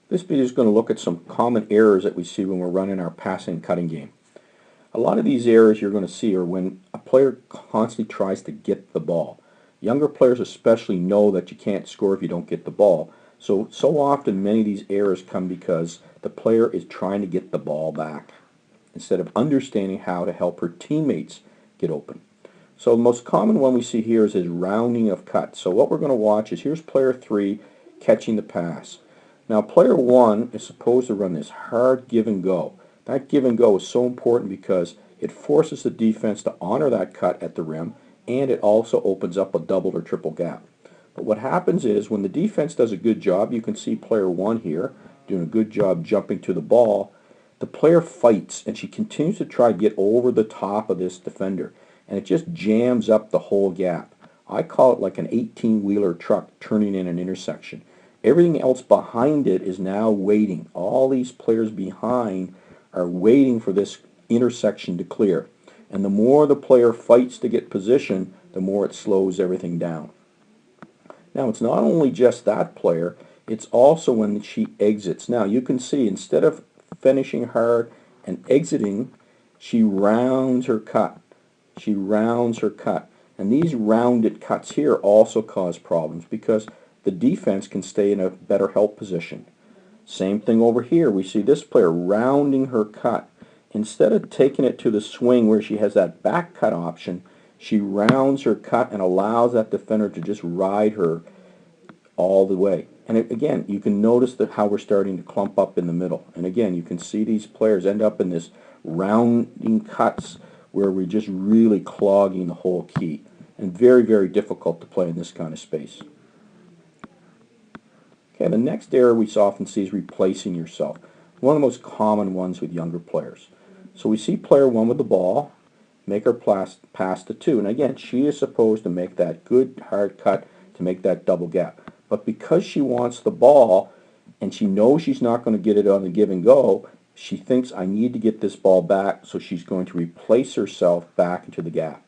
This video is going to look at some common errors that we see when we're running our passing and cutting game. A lot of these errors you're going to see are when a player constantly tries to get the ball. Younger players especially know that you can't score if you don't get the ball. So often many of these errors come because the player is trying to get the ball back instead of understanding how to help her teammates get open. So the most common one we see here is his rounding of cuts. So what we're going to watch is here's player 3 catching the pass. Now player 1 is supposed to run this hard give and go. That give and go is so important because it forces the defense to honor that cut at the rim, and it also opens up a double or triple gap. But what happens is when the defense does a good job, you can see player 1 here doing a good job jumping to the ball, the player fights and she continues to try to get over the top of this defender, and it just jams up the whole gap. I call it like an 18-wheeler truck turning in an intersection. Everything else behind it is now waiting. All these players behind are waiting for this intersection to clear. And the more the player fights to get position, the more it slows everything down. Now it's not only just that player, it's also when she exits. Now you can see instead of finishing hard and exiting, she rounds her cut. She rounds her cut. And these rounded cuts here also cause problems because the defense can stay in a better help position. Same thing over here. We see this player rounding her cut. Instead of taking it to the swing where she has that back cut option, she rounds her cut and allows that defender to just ride her all the way. And again, you can notice that how we're starting to clump up in the middle. And again, you can see these players end up in this rounding cuts where we're just really clogging the whole key. And very, very difficult to play in this kind of space. Okay, the next error we often see is replacing yourself. One of the most common ones with younger players. So we see player 1 with the ball, make her pass to 2. And again, she is supposed to make that good hard cut to make that double gap. But because she wants the ball and she knows she's not going to get it on the give and go, she thinks I need to get this ball back, so she's going to replace herself back into the gap.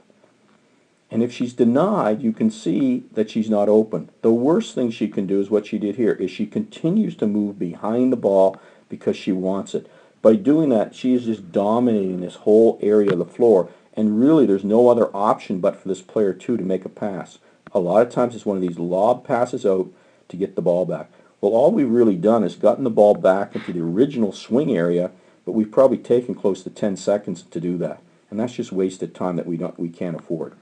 And if she's denied, you can see that she's not open. The worst thing she can do is what she did here, is she continues to move behind the ball because she wants it. By doing that, she is just dominating this whole area of the floor, and really there's no other option but for this player 2 to make a pass. A lot of times it's one of these lob passes out to get the ball back. Well, all we've really done is gotten the ball back into the original swing area, but we've probably taken close to 10 seconds to do that. And that's just wasted time that we can't afford.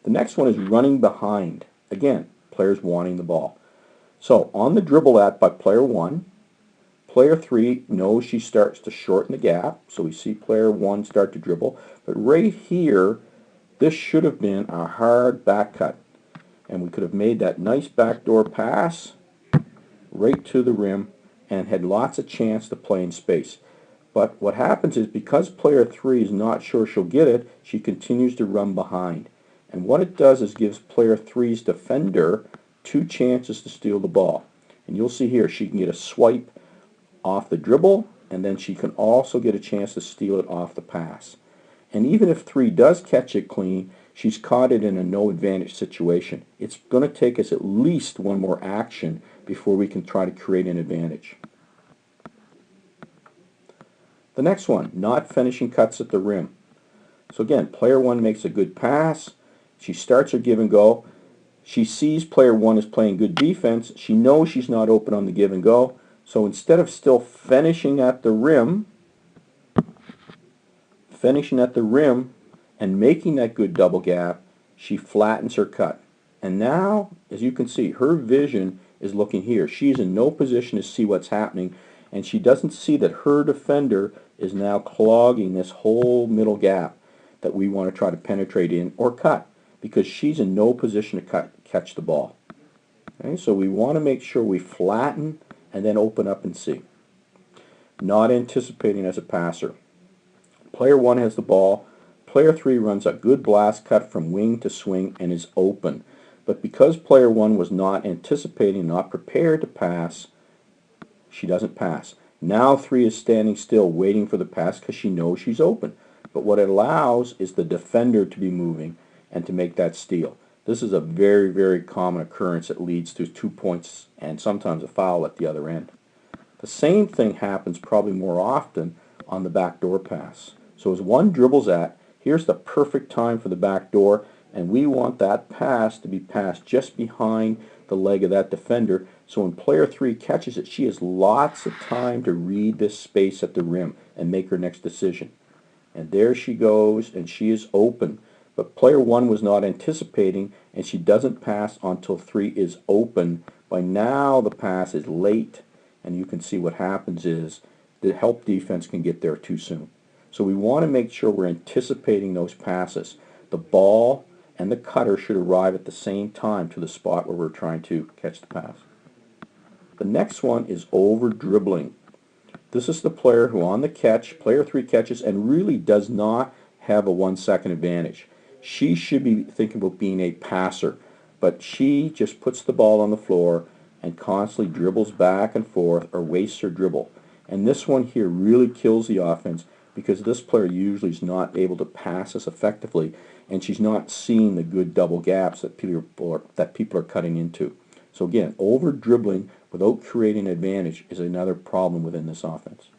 The next one is running behind. Again, players wanting the ball. So on the dribble at by player 1, player 3 knows she starts to shorten the gap. So we see player 1 start to dribble. But right here, this should have been a hard back cut. And we could have made that nice backdoor pass right to the rim and had lots of chance to play in space. But what happens is because player 3 is not sure she'll get it, she continues to run behind. And what it does is gives player 3's defender 2 chances to steal the ball. And you'll see here she can get a swipe off the dribble, and then she can also get a chance to steal it off the pass. And even if 3 does catch it clean, she's caught it in a no advantage situation. It's going to take us at least one more action before we can try to create an advantage. The next one, not finishing cuts at the rim. So again, player 1 makes a good pass. She starts her give and go. She sees player 1 is playing good defense. She knows she's not open on the give and go. So instead of still finishing at the rim and making that good double gap, she flattens her cut. And now, as you can see, her vision is looking here. She's in no position to see what's happening, and she doesn't see that her defender is now clogging this whole middle gap that we want to try to penetrate in or cut, because she's in no position to catch the ball. Okay, so we want to make sure we flatten and then open up and see. Not anticipating as a passer. Player 1 has the ball. Player 3 runs a good blast cut from wing to swing and is open. But because player 1 was not anticipating, not prepared to pass, she doesn't pass. Now 3 is standing still waiting for the pass because she knows she's open. But what it allows is the defender to be moving and to make that steal. This is a very, very common occurrence that leads to 2 points and sometimes a foul at the other end. The same thing happens probably more often on the backdoor pass. So as one dribbles at, here's the perfect time for the backdoor, and we want that pass to be passed just behind the leg of that defender. So when player 3 catches it, she has lots of time to read this space at the rim and make her next decision. And there she goes, and she is open. But player 1 was not anticipating, and she doesn't pass until 3 is open. By now the pass is late, and you can see what happens is the help defense can get there too soon. So we want to make sure we're anticipating those passes. The ball and the cutter should arrive at the same time to the spot where we're trying to catch the pass. The next one is over dribbling. This is the player who on the catch, player 3 catches, and really does not have a 1-second advantage. She should be thinking about being a passer, but she just puts the ball on the floor and constantly dribbles back and forth or wastes her dribble. And this one here really kills the offense because this player usually is not able to pass as effectively, and she's not seeing the good double gaps that people are cutting into. So again, over dribbling without creating advantage is another problem within this offense.